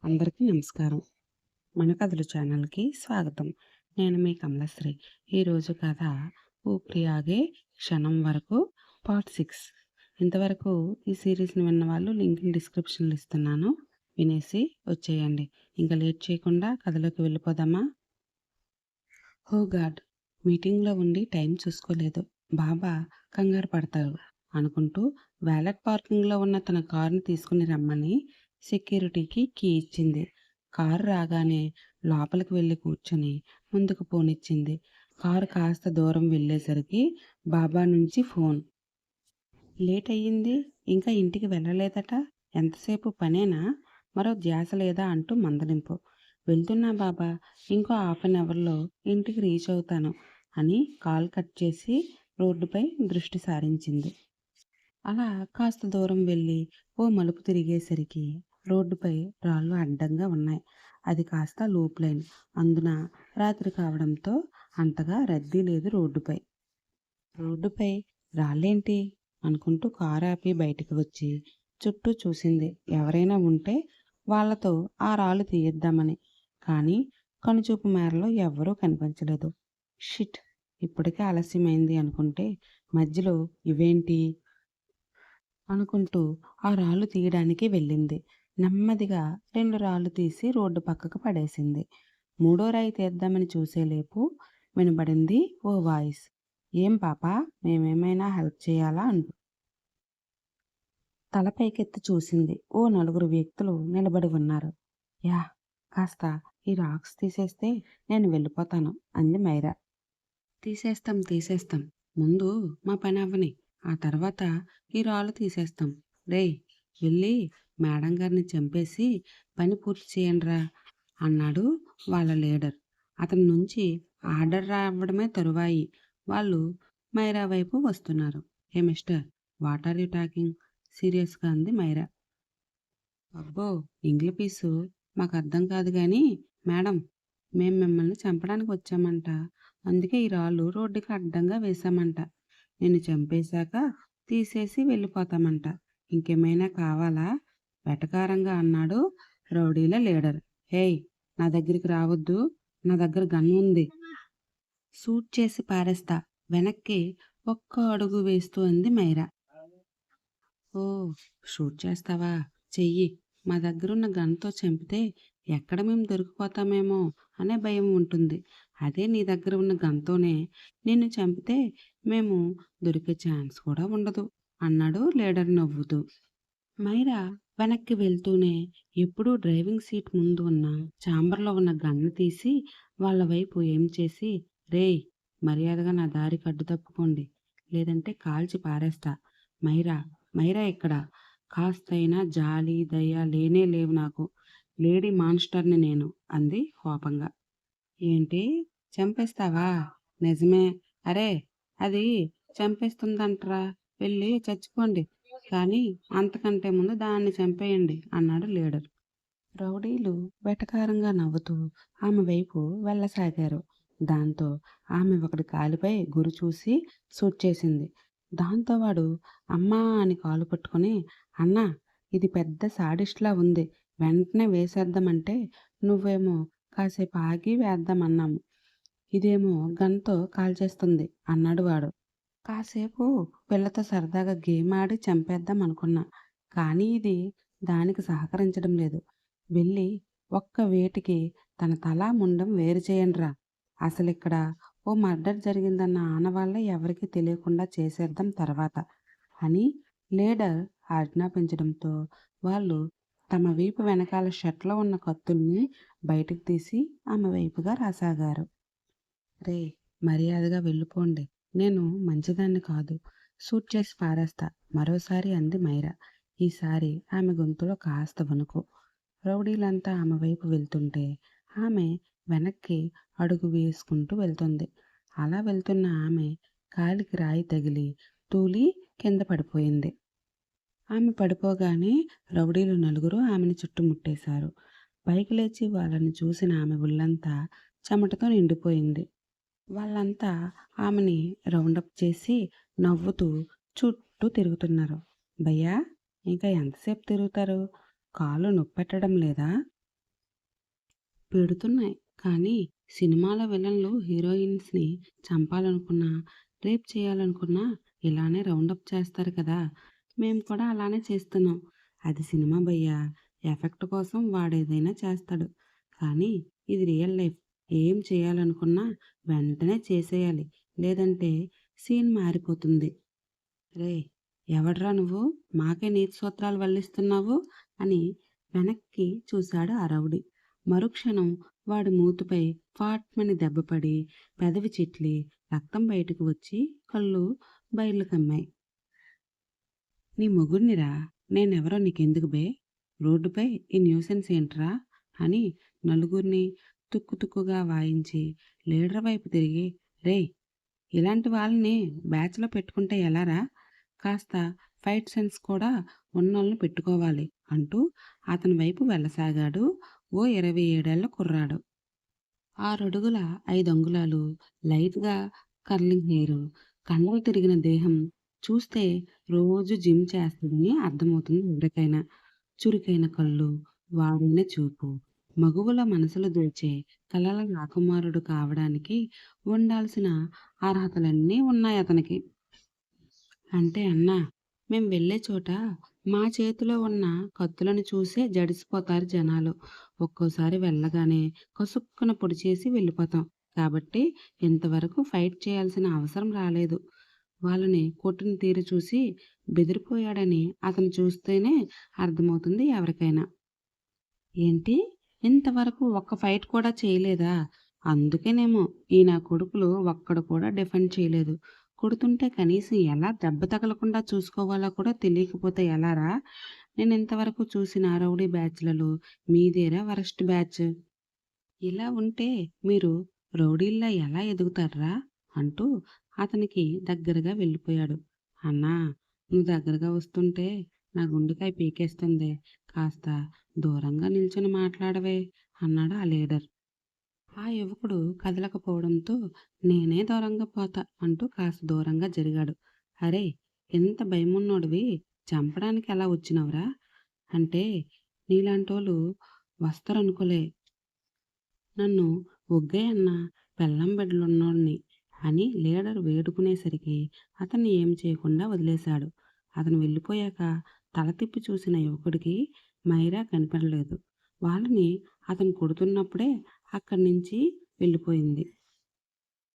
అందరికీ నమస్కారం. మన కథలు ఛానల్‌కి స్వాగతం. నేను మీ కమలశ్రీ. ఈరోజు కథ 'ఊపిరి ఆగే క్షణం వరకు' పార్ట్ 6. ఇంతవరకు ఈ సీరీస్‌ని విన్నవాళ్ళు లింక్‌ని డిస్క్రిప్షన్‌లో ఇస్తున్నాను. వినేసి వచ్చేయండి. ఇంక లేట్ చేయకుండా కథలోకి వెళ్ళిపోదామా? ఓ గాడ్! మీటింగ్‌లో ఉండి టైం చూసుకోలేదు. బాబా కంగారు పడతారు అనుకుంటూ వాలెట్ పార్కింగ్‌లో ఉన్న తన కారుని తీసుకుని రమ్మని సెక్యూరిటీకి కీ ఇచ్చింది. కారు రాగానే లోపలికి వెళ్ళి కూర్చొని ముందుకు పోనిచ్చింది. కారు కాస్త దూరం వెళ్ళేసరికి బాబా నుంచి ఫోన్. లేట్ అయ్యింది. ఇంకా ఇంటికి వెళ్ళలేదట. ఎంతసేపు పనేనా? మరో ధ్యాస లేదా అంటూ మందలింపు. వెళ్తున్నా బాబా. ఇంకో హాఫ్ అన్ అవర్‌లో ఇంటికి రీచ్ అవుతాను అని కాల్ కట్ చేసి రోడ్డుపై దృష్టి సారించింది. అలా కాస్త దూరం వెళ్ళి ఓ మలుపు తిరిగేసరికి రోడ్డుపై రాళ్ళు అడ్డంగా ఉన్నాయి. అది కాస్త లూప్ లైన్. అందున రాత్రి కావడంతో అంతగా రద్దీ లేదు రోడ్డుపై. రోడ్డుపై రాళ్ళేంటి అనుకుంటూ కారు ఆపి బయటికి వచ్చి చుట్టూ చూసింది. ఎవరైనా ఉంటే వాళ్ళతో ఆ రాళ్ళు తీయిద్దామని. కానీ కనుచూపు మేరలో ఎవ్వరూ కనిపించలేదు. షిట్! ఇప్పటికే ఆలస్యమైంది అనుకుంటే మధ్యలో ఇవేంటి అనుకుంటూ ఆ రాళ్ళు తీయడానికి వెళ్ళింది. నెమ్మదిగా 2 రాళ్ళు తీసి రోడ్డు పక్కకు పడేసింది. మూడో రాయి తీద్దామని చూసేలేపు వినబడింది ఓ వాయిస్. ఏం పాపా, మేమేమైనా హెల్ప్ చేయాలా అంటూ. తల పైకెత్తి చూసింది. ఓ నలుగురు వ్యక్తులు నిలబడి ఉన్నారు. యా, కాస్త ఈ రాక్స్ తీసేస్తే నేను వెళ్ళిపోతాను అంది మైరా. తీసేస్తాం. ముందు మా పని అవ్వని. ఆ తర్వాత ఈ రాళ్ళు తీసేస్తాం. రేయ్! వెళ్ళి మేడం గారిని చంపేసి పని పూర్తి చేయండ్రా అన్నాడు వాళ్ళ లీడర్. అతని నుంచి ఆర్డర్ రావడమే తరువాయి. వాళ్ళు మైరా వైపు వస్తున్నారు. ఏ mister, what are you talking? సీరియస్‌గా అంది మైరా. అబ్బో! ఇంగ్లీష్ పీసు మాకర్థం కాదు గానీ మేడం, మేం మిమ్మల్ని చంపడానికి వచ్చామంట. అందుకే ఈ రాళ్ళు రోడ్డుకి అడ్డంగా వేశామంట. నిన్ను చంపేశాక తీసేసి వెళ్ళిపోతామంట. ఇంకేమైనా కావాలా? వెటకారంగా అన్నాడు రౌడీల లీడర్. హేయ్! నా దగ్గరికి రావద్దు. నా దగ్గర గన్ ఉంది. షూట్ చేసి పారేస్తా. వెనక్కి ఒక్క అడుగు వేస్తూ అంది మైరా. ఓహ్! షూట్ చేస్తావా? చెయ్యి. మా దగ్గరున్న గన్‌తో చంపితే ఎక్కడ మేము దొరికిపోతామేమో అనే భయం ఉంటుంది. అదే నీ దగ్గర ఉన్న గన్‌తోనే నిన్ను చంపితే మేము దొరికే ఛాన్స్ కూడా ఉండదు అన్నాడు లీడర్ నవ్వుతూ. మైరా వెనక్కి వెళ్తూనే ఎప్పుడూ డ్రైవింగ్ సీట్ ముందు ఉన్న ఛాంబర్‌లో ఉన్న గన్ను తీసి వాళ్ళ వైపు ఎయిమ్ చేసి, రేయ్! మర్యాదగా నా దారికి అడ్డు తప్పుకోండి. లేదంటే కాల్చి పారేస్తా. మైరా, మైరా ఇక్కడ. కాస్తైనా జాలి, దయ లేనే లేవు నాకు. లేడీ మాన్‌స్టర్‌ని నేను అంది కోపంగా. ఏంటి? చంపేస్తావా? నిజమే. అరే! అది చంపేస్తుందంట్రా. వెళ్ళి చచ్చిపోండి. కానీ అంతకంటే ముందు దాన్ని చంపేయండి అన్నాడు లీడర్. రౌడీలు వెటకారంగా నవ్వుతూ ఆమె వైపు వెళ్ళసాగారు. దాంతో ఆమె ఒకడి కాలిపై గురి చూసి షూట్ చేసింది. దాంతో వాడు అమ్మా అని కాలు పట్టుకొని, అన్నా, ఇది పెద్ద సాడిస్ట్‌లా ఉంది. వెంటనే వేసేద్దామంటే నువ్వేమో కాసేపు ఆగి వేద్దామన్నాము. ఇదేమో గన్‌తో కాల్చేస్తుంది అన్నాడు వాడు. కాసేపు పిల్లతో సరదాగా గేమ్ ఆడి చంపేద్దాం అనుకున్నా. కానీ ఇది దానికి సహకరించడం లేదు. వెళ్ళి ఒక్క వేటుకి తన తల, ముండం వేరు చేయండ్రా. అసలిక్కడ ఓ మర్డర్ జరిగిందన్న ఆనవాళ్ళే ఎవరికీ తెలియకుండా చేసేద్దాం తర్వాత అని లీడర్ ఆజ్ఞాపించడంతో వాళ్ళు తమ వీపు వెనకాల షర్ట్‌లో ఉన్న కత్తుల్ని బయటకు తీసి ఆమె వైపుగా రాసాగారు. రేయ్! మర్యాదగా వెళ్ళిపోండి. నేను మంచిదాన్ని కాదు. షూట్ చేసి పారేస్తా మరోసారి అంది మైరా. ఈసారి ఆమె గొంతులో కాస్త వణుకు. రౌడీలంతా ఆమె వైపు వెళ్తుంటే ఆమె వెనక్కి అడుగు వేసుకుంటూ వెళ్తుంది. అలా వెళ్తున్న ఆమె కాలికి రాయి తగిలి తూలి కింద పడిపోయింది. ఆమె పడిపోగానే రౌడీలు నలుగురు ఆమెను చుట్టుముట్టేశారు. పైకి లేచి వాళ్ళని చూసిన ఆమె ఒళ్ళంతా చెమటతో నిండిపోయింది. వాళ్ళంతా ఆమెని రౌండప్ చేసి నవ్వుతూ చుట్టూ తిరుగుతున్నారు. భయ్యా, ఇంకా ఎంతసేపు తిరుగుతారు? కాళ్ళు నొప్పెట్టడం లేదా? పెడుతున్నాయి. కానీ సినిమాల విలన్లు హీరోయిన్స్‌ని చంపాలనుకున్నా, రేప్ చేయాలనుకున్నా ఇలానే రౌండప్ చేస్తారు కదా! మేము కూడా అలానే చేస్తున్నాం. అది సినిమా భయ్యా. ఎఫెక్ట్ కోసం వాడేదైనా చేస్తాడు. కానీ ఇది రియల్ లైఫ్. ఏం చేయాలనుకున్నా వెంటనే చేసేయాలి. లేదంటే సీన్ మారిపోతుంది. రేయ్! ఎవడ్రా నువ్వు? మాకే నీతి సూత్రాలు వల్లిస్తున్నావు అని వెనక్కి చూశాడు ఆ రౌడీ. మరుక్షణం వాడి మూతిపై ఫాట్మని దెబ్బపడి, పెదవి చిట్లి, రక్తం బయటకు వచ్చి కళ్ళు బైర్లు కమ్మాయి. నీ మొగుడ్నిరా! నేనెవరో నీకెందుకు బే? రోడ్డుపై ఈ న్యూసెన్స్ ఏంట్రా? అని నలుగురిని తుక్కు తుక్కుగా వాయించి లీడర్ వైపు తిరిగి, రేయ్! ఇలాంటి వాళ్ళని బ్యాచ్‌లో పెట్టుకుంటే ఎలారా? కాస్త ఫైట్ సెన్స్ కూడా ఉన్నోళ్ళని పెట్టుకోవాలి అంటూ అతని వైపు వెళ్ళసాగాడు ఓ 27 ఏళ్ల కుర్రాడు. 6 అడుగుల 5 అంగుళాలు, లైట్‌గా కర్లింగ్ హెయిర్, కండలు తిరిగిన దేహం చూస్తే రోజు జిమ్ చేస్తాడని అర్థమవుతుంది ఎవరికైనా. చురుకైన కళ్ళు, వాడైన చూపు, మగువల మనసులు దోచే కలల రాకుమారుడు కావడానికి ఉండాల్సిన అర్హతలన్నీ ఉన్నాయతనికి. అంటే అన్నా, మేం వెళ్ళే చోట మా చేతిలో ఉన్న కత్తులను చూసే జడిసిపోతారు జనాలు. ఒక్కోసారి వెళ్ళగానే కసుక్కున పొడిచేసి వెళ్ళిపోతాం. కాబట్టి ఇంతవరకు ఫైట్ చేయాల్సిన అవసరం రాలేదు. వాళ్ళని కొట్టిన తీరు చూసి బెదిరిపోయాడని అతను చూస్తేనే అర్థమవుతుంది ఎవరికైనా. ఏంటి? ఇంతవరకు ఒక్క ఫైట్ కూడా చేయలేదా? అందుకేనేమో ఈ నా కొడుకులు ఒక్కడు కూడా డిఫెండ్ చేయలేదు. కొడుతుంటే కనీసం ఎలా దెబ్బ తగలకుండా చూసుకోవాలో కూడా తెలియకపోతే ఎలారా? నేనింతవరకు చూసిన రౌడీ బ్యాచ్‌లలో మీదేరా వరస్ట్ బ్యాచ్. ఇలా ఉంటే మీరు రౌడీల్లా ఎలా ఎదుగుతార్రా? అంటూ అతనికి దగ్గరగా వెళ్ళిపోయాడు. అన్నా! నువ్వు దగ్గరగా వస్తుంటే నా గుండెకాయ పీకేస్తుందే. కాస్త దూరంగా నిల్చొని మాట్లాడవే అన్నాడు ఆ లీడర్. ఆ యువకుడు కదలకపోవడంతో నేనే దూరంగా పోతా అంటూ కాస్త దూరంగా జరిగాడు. అరేయ్! ఎంత భయమున్నోడివి చంపడానికి ఎలా వచ్చినవురా? అంటే నీలాంటోళ్ళు వస్తరనుకోలే. నన్ను ఒగ్గేయ్ అన్నా! పెళ్ళాం బిడ్డలున్నోడిని అని లీడర్ వేడుకునేసరికి అతన్ని ఏమి చేయకుండా వదిలేశాడు. అతను వెళ్ళిపోయాక తల తిప్పి చూసిన యువకుడికి మైరా కనపడలేదు. వాళ్ళని అతను కొడుతున్నప్పుడే అక్కడి నుంచి వెళ్ళిపోయింది.